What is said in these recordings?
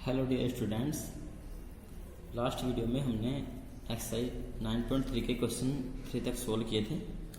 Hello dear students, last video में हमने exercise 9.3 के क्वेश्चन 3 तक सोल्व किए थे।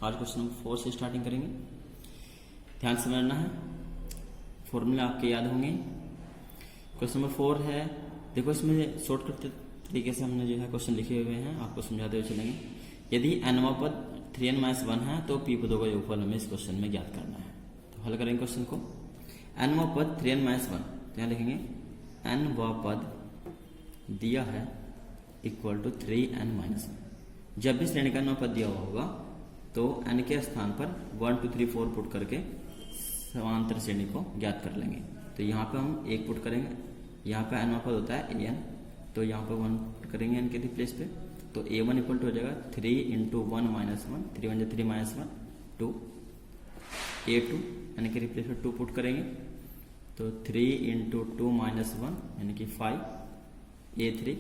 आज क्वेश्चन नंबर 4 से स्टार्टिंग करेंगे। ध्यान से समझना है, फॉर्मूला आपके याद होंगे। क्वेश्चन नंबर 4 है, देखो इसमें शॉर्टकट तरीके से हमने जो है क्वेश्चन लिखे हुए हैं, आपको समझाते हुए चलेंगे। यदि nवां पद 3n-1 है तो p पदों का योगफल हमें इस क्वेश्चन में ज्ञात करना है। तो हल करेंगे क्वेश्चन को। nवां पद 3n-1, तो यहाँ लिखेंगे nवां पद दिया है इक्वल टू 3n-1। जब भी श्रेणी का nवां पद दिया हुआ होगा तो n के स्थान पर 1 2 3 4 पुट करके समांतर श्रेणी को ज्ञात कर लेंगे। तो यहाँ पे हम 1 पुट करेंगे, यहाँ पे nवां पद होता है an, तो यहाँ पे 1 पुट करेंगे n के रिप्लेस पे। तो a1 इक्वल टू हो जाएगा 3 into 1 minus 1, 3 1 3 minus 1 2। a2 n के रिप्लेस पे 2 पुट करेंगे तो 3 इंटू 2 माइनस 1 यानी कि 5। a3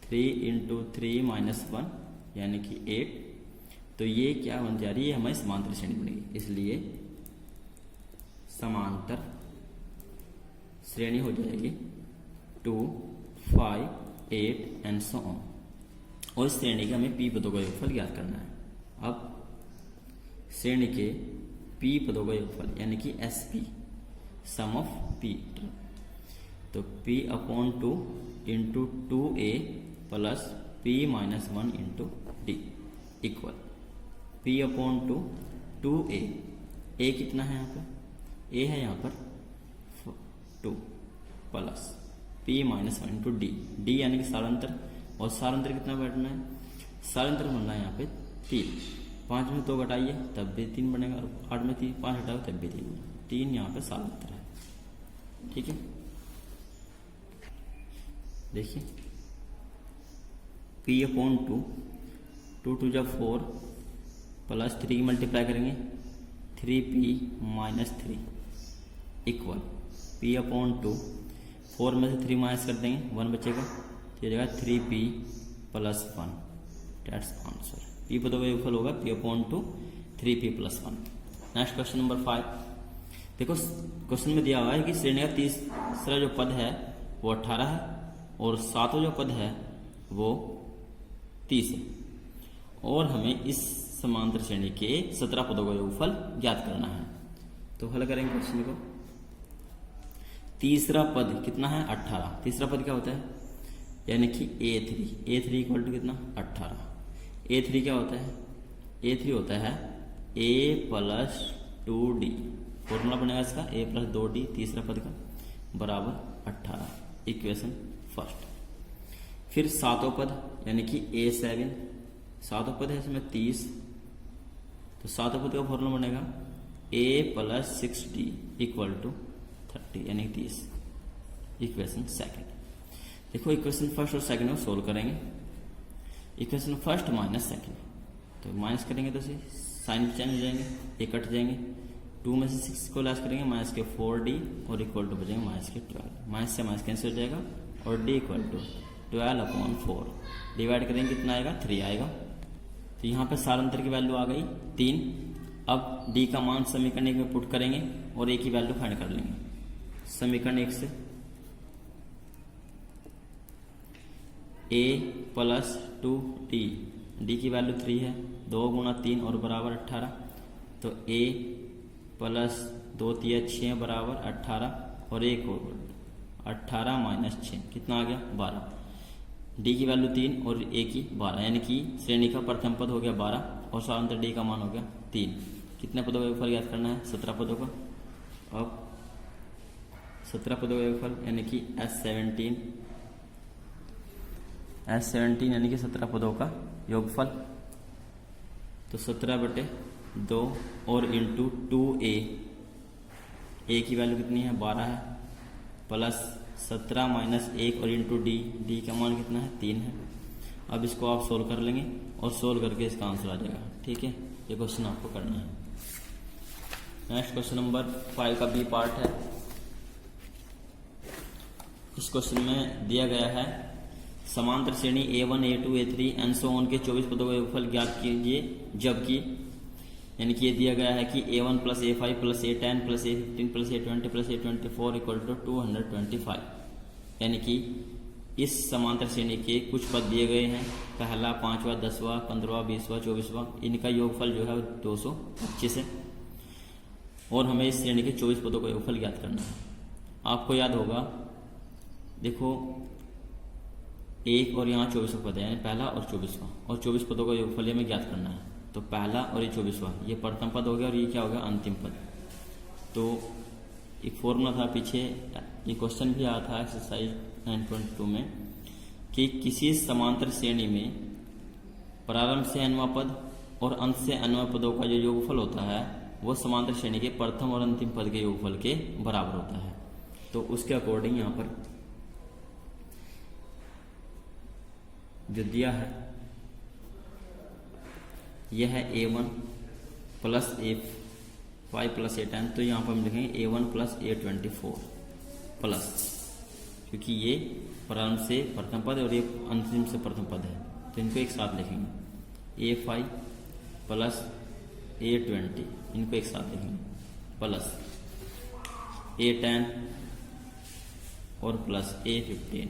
3 इंटू 3 माइनस 1 यानी कि 8। तो ये क्या बन जा रही है, हमारी समांतर श्रेणी बनेगी, इसलिए समांतर श्रेणी हो जाएगी 2 5 8 एंड सो ऑन। और इस श्रेणी के हमें p पदों का योगफल ज्ञात करना है। अब श्रेणी के p पदों का योगफल यानी कि SP, सम ऑफ p, तो p upon 2 into 2a plus p minus 1 into d equal p upon 2a। a कितना है यहाँ पर, a है यहाँ पर 2 plus p minus 1 into d यानी कि सारांतर। और सारांतर कितना बैठना है, सारांतर बनना है यहाँ पे 3। 5 में 2 घटाइए तब भी 3 बनेगा, और 8 में 5 हटाओ तब भी 3 यहाँ पे सारांतर है। ठीक है, देखिए p अपॉन 2 2 जा 4 प्लस 3 की मल्टीप्लाई करेंगे 3p minus 3 equal p upon 2 4 में से 3 माइनस कर देंगे 1 बचेगा, तो ये जाएगा 3p plus 1। Dates answer. p पदों का योगफल होगा p upon 2 3p plus 1। Next question number 5। देखो क्वेश्चन में दिया हुआ है कि श्रेणी का तीसरा जो पद है वो 18 है और सातवां जो पद है वो 30 है, और हमें इस समांतर श्रेणी के 17 पदों का योगफल ज्ञात करना है। तो हल करेंगे क्वेश्चन को। तीसरा पद कितना है, 18। तीसरा पद क्या होता है, यानी कि a3 इक्वल टू कितना, 18। a3 क्या होता है, a3 होता है a प्लस 2d। फॉर्मूला बनेगा इसका a प्लस 2d तीसरा पद का बराबर 18, इक्वेशन फर्स्ट। फिर सातों पद यानी कि a7, सातों पद है इसमें 30, तो सातों पद का फॉर्मूला बनेगा a plus 6d equal to 30 यानी 30, इक्वेशन सेकंड। देखो इक्वेशन फर्स्ट और सेकंड को सोल्व करेंगे। इक्वेशन फर्स्ट माइनस सेकंड, तो माइनस करेंगे तो साइन चेंज हो जाएंगे, ये कट जाएंगे। 2 में से 6 को लेस करेंगे माइनस के 4d और इक्वल टू बचेंगे माइनस के 12। माइनस से माइनस कैंसिल हो जाएगा और d equal to 12 upon 4 divide करेंगे कितना आएगा, 3 आएगा। तो यहाँ पे सारांतर की वैल्यू आ गई 3। अब d का मान समीकरण 1 में पुट करेंगे और a की वैल्यू फाइंड कर लेंगे। समीकरण 1 से a प्लस 2d की वैल्यू 3 है, 2 गुणा 3 और बराबर 18, तो a प्लस 2 3 6 बराबर 18 और 1 18 माइनस 6 कितना आ गया, 12। d की वैल्यू 3 और a की 12, यानी कि श्रेणी का प्रथम पद हो गया 12 और सारांतर d का मान हो गया 3। कितने पदों का योगफल ज्ञात करना है, 17 पदों का। अब 17 पदों का योगफल यानी कि S17 यानी कि 17 पदों का योगफल, तो 17/2 और इंटू 2a, a की वैल्यू कितनी है, 12 है, प्लस 17 माइनस 1 और इंटू d का मान कितना है, 3 है। अब इसको आप सोल्व कर लेंगे और सोल्व करके इसका आंसर आ जाएगा। ठीक है, ये क्वेश्चन आपको करना है। नेक्स्ट क्वेश्चन नंबर 5 का बी पार्ट है। इस क्वेश्चन में दिया गया है समांतर श्रेणी a1 a2 a3 and so on के 24 पदों का योगफल ज्ञात कीजिए, जबकि यानी कि ये दिया गया है कि a1 plus a5 plus a10 plus a15 plus a20 plus a24 equal to 225। यानी कि इस समांतर श्रेणी के कुछ पद दिए गए हैं, पहला, पांचवा, 10वां, 15वां, 20वां, 24वां, इनका योगफल जो है 225 है और हमें इस श्रेणी के 24 पदों का योगफल ज्ञात करना है। आपको याद होगा, देखो एक और यहाँ 24वां पद है, यानी पहला और 24वां, और 24 पदों का योगफल हमें ज्ञात करना है। तो पहला और ये 24वां, ये प्रथम पद हो गया और ये क्या हो गया, अंतिम पद। तो एक फॉर्मूला था पीछे, ये क्वेश्चन भी आया था एक्सरसाइज 9.2 में कि किसी समांतर श्रेणी में प्रारंभ से nवां पद और अंत से nवां पदों का जो योगफल होता है वो समांतर श्रेणी के प्रथम और अंतिम पद के योगफल के बराबर होता है। तो उसके अकॉर्डिंग यहाँ पर जो दिया है यह है A1 plus A5 plus A10, तो यहाँ पर हम लिखेंगे A1 प्लस A24 प्लस, क्योंकि ये प्रारंभ से प्रथम पद और ये अंतिम से प्रथम पद है तो इनको एक साथ लिखेंगे। A5 प्लस A20 इनको एक साथ लिखेंगे प्लस A10 और प्लस A15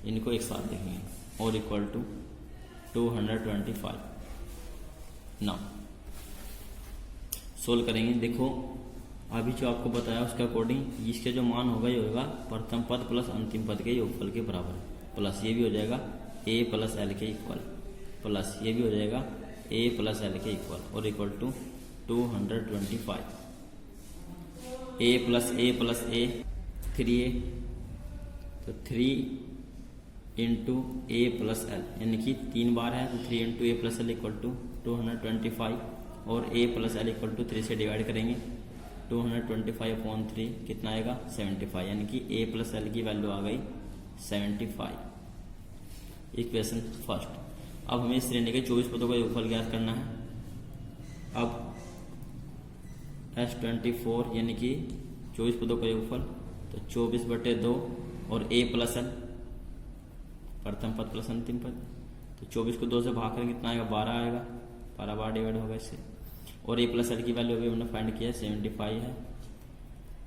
इनको एक साथ लिखेंगे और इक्वल टू 225। नाउ सोल्व करेंगे। देखो अभी जो आपको बताया उसके अकॉर्डिंग इसके जो मान होगा ये होगा प्रथम पद प्लस अंतिम पद के योगफल के बराबर, प्लस ये भी हो जाएगा A प्लस L के इक्वल, प्लस ये भी हो जाएगा A प्लस L के इक्वल और equal to 225। A plus A 3A, तो 3 इंटू A प्लस L, यानी कि 3 बार है तो 3 into A plus L equal to 225 और A plus L equal to 3 से डिवाइड करेंगे 225/3 कितना आएगा 75, यानी कि A प्लस L की वैल्यू आ गई 75। Equation first. अब हमें इस श्रेणी के 24 पदों का योगफल ज्ञात करना है। अब S24 यानी कि 24 पदों का योगफल, तो 24/2 और A प्लस L प्रथम पद प्लस अंतिम पद, तो 24 को 2 से भाग करेंगे कितना आएगा 12 आएगा, 12 बार डिवाइड होगा इससे, और A प्लस L की वैल्यू अभी हमने फाइंड किया 75 है,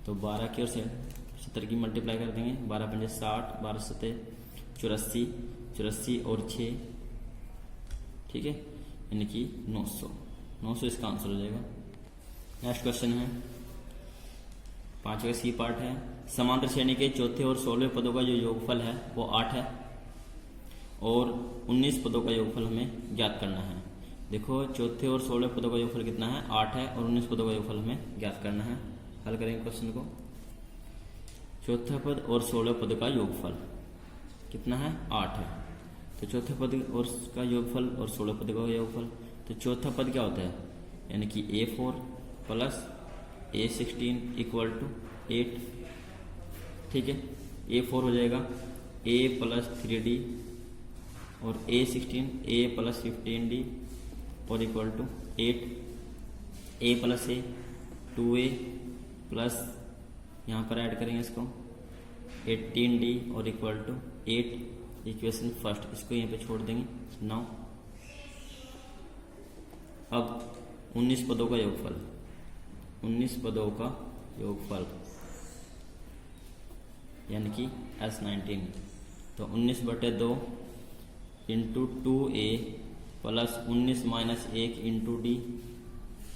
तो 12 की और 70 की मल्टीप्लाई कर देंगे, 12 पंजे 60, 12 सत्ते 84, 84 और 6, ठीक है, यानी कि 900 इसका आंसर हो जाएगा। नेक्स्ट क्वेश्चन है 5वां सी पार्ट है। समांतर श्रेणी के चौथे और 16वें पदों का जो योगफल है वो 8 है और 19 पदों का योगफल हमें ज्ञात करना है। देखो चौथे और 16वें पदों का योगफल कितना है 8 है और 19 पदों का योगफल हमें ज्ञात करना है। हल करेंगे क्वेश्चन को। चौथा पद और 16वें पद का योगफल कितना है 8 है, तो चौथे पद और का योगफल और 16 पद का योगफल, तो चौथा पद क्या होता है यानी कि A4 plus A16 equal to 8, ठीक है। A4 हो जाएगा A प्लस 3D और A16 A प्लस 15D और equal to 8, A plus A 2A plus यहाँ पर ऐड करेंगे इसको 18D और इक्वल टू 8। इक्वेशन फर्स्ट, इसको यहाँ पे छोड़ देंगे 9। अब 19 पदों का योगफल, 19 पदों का योगफल यानी कि S19, तो 19/2 into 2A plus 19 minus 1 into D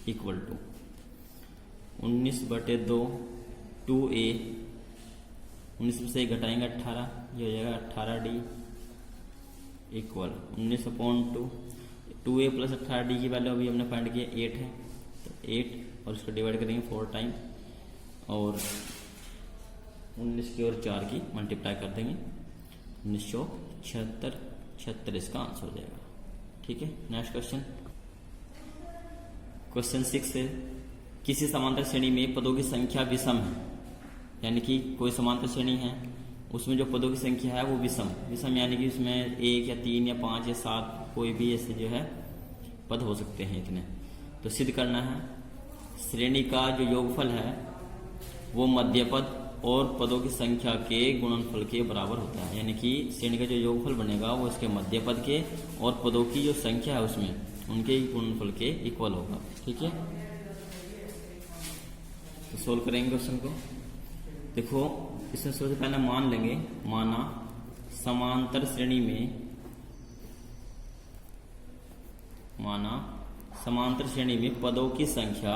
equal to 19/2 2A, 19 से घटाएंगे 18, ये हो जाएगा 18D equal 19/2 2A plus 18D की वैल्यू अभी हमने फाइंड किया 8 है, तो 8 और इसको डिवाइड करेंगे 4 टाइम और 19 की और 4 की मल्टीप्लाई कर देंगे 1976 इसका आंसर हो जाएगा, ठीक है। नेक्स्ट क्वेश्चन, क्वेश्चन 6 है किसी समांतर श्रेणी में पदों की संख्या विषम है, यानी कि कोई समांतर श्रेणी है उसमें जो पदों की संख्या है वो विषम यानी कि उसमें 1 या 3 या 5 या 7 कोई भी ऐसे जो है पद हो सकते हैं इतने। तो सिद्ध करना है श्रेणी का जो योगफल है वो मध्य पद और पदों की संख्या के गुणनफल के बराबर होता है, यानी कि श्रेणी का जो योगफल बनेगा वो इसके मध्य पद के और पदों की जो संख्या है उसमें उनके गुणनफल के इक्वल होगा, ठीक है। तो सोल्व करेंगे क्वेश्चन को। देखो इसमें सबसे पहले मान लेंगे, माना समांतर श्रेणी में, माना समांतर श्रेणी में पदों की संख्या,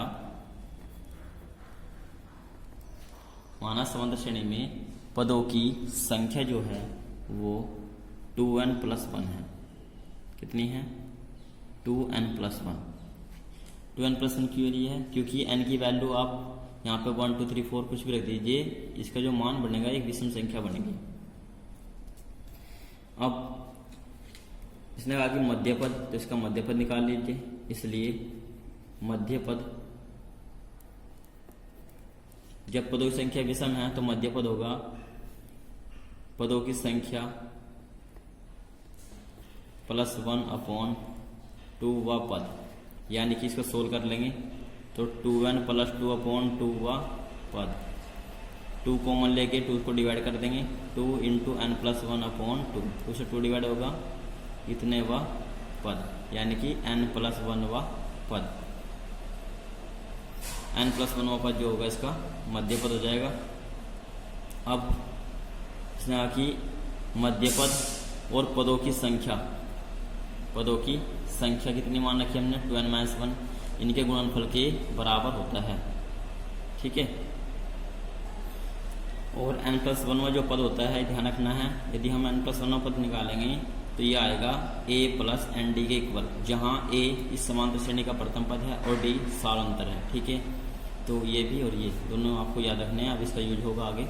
माना समांतर श्रेणी में पदों की संख्या जो है वो 2n+1 है। कितनी है? 2n+1। 2n+1 क्यों रही है? क्योंकि n की वैल्यू आप यहाँ पे 1 2 3 4 कुछ भी रख दीजिए, इसका जो मान बनेगा एक विषम संख्या बनेगी। अब इसने कहा कि मध्य पद, तो इसका मध्य पद निकाल लीजिए। इसलिए मध्य पद, जब पदों की संख्या विषम है तो मध्य पद होगा पदों की संख्या +1/2 व पद, यानी कि इसको सोल्व कर लेंगे तो 2n+2/2 व पद। 2 कॉमन लेके 2 को डिवाइड कर देंगे, 2 × n+1/2, 2 से 2 डिवाइड होगा, इतने व पद, यानी कि n+1 व पद। n+1 व पद जो होगा इसका मध्य पद हो जाएगा। अब इसने कहा कि मध्य पद और पदों की संख्या, पदों की संख्या कितनी मान रखी हमने? 2n-1, इनके गुणनफल के बराबर होता है। ठीक है। और n+1 जो पद होता है, ध्यान रखना है, यदि हम n+1 पद निकालेंगे तो ये आएगा a + nd के इक्वल, जहाँ a इस समांतर श्रेणी का प्रथम पद है और d सालांतर है। ठीक है। तो ये भी और ये दोनों आपको याद रखने हैं, अब इसका यूज होगा आगे। अब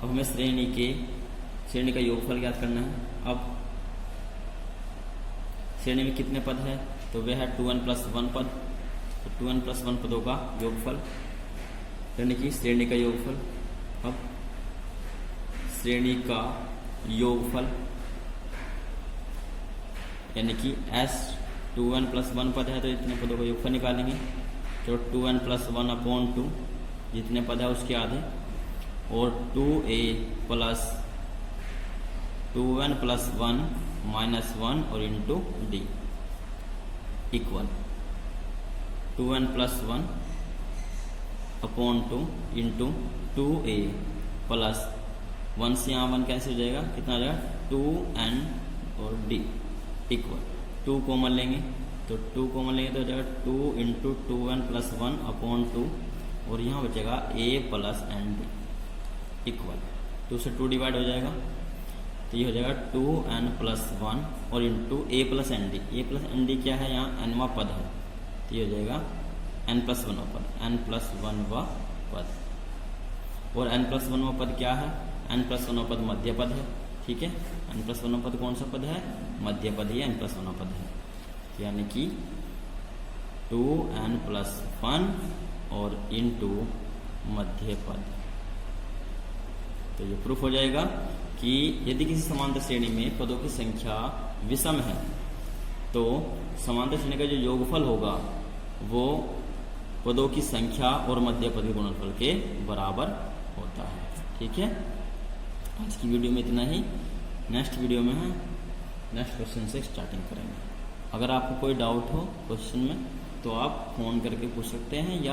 हमें श्रेणी का योगफल ज्ञात करना है। अब श्रेणी में कितने पद है? तो वह है 2n+1 पद, तो 2n+1 पदों का योगफल, यानी कि श्रेणी का योगफल। अब श्रेणी का योगफल यानी कि S 2n+1 पद है तो इतने पदों का योगफल निकालेंगे, तो 2n+1/2 जितने पद है उसके आधे, और 2a + 2n+1 -1 और into d equal 2n+1/2 into 2a plus 1 से यहाँ 1 कैसे हो जाएगा, कितना हो जाएगा 2n और d इक्वल 2 कॉमन लेंगे, तो 2 कॉमन लेंगे तो हो जाएगा 2 × 2n+1/2 और यहाँ बचेगा a + nd इक्वल 2 से 2 डिवाइड हो जाएगा, तो ये हो जाएगा 2n+1 और into a + nd। a + nd क्या है? यहाँ nवा पद है, तो ये हो जाएगा n+1 पद, n+1 पद। और n+1 पद क्या है? n+1 पद मध्य पद है। ठीक है। n+1 पद कौन सा पद है? मध्य पद ही n+1 पद है, यानी कि 2n+1 और इंटू मध्य पद। तो ये प्रूफ हो जाएगा कि यदि किसी समांतर श्रेणी में पदों की संख्या विषम है तो समांतर श्रेणी का जो योगफल होगा वो पदों की संख्या और मध्य पद के गुणनफल के बराबर होता है। ठीक है। आज की वीडियो में इतना ही। नेक्स्ट वीडियो में हम नेक्स्ट क्वेश्चन से स्टार्टिंग करेंगे। अगर आपको कोई डाउट हो क्वेश्चन में तो आप फ़ोन करके पूछ सकते हैं या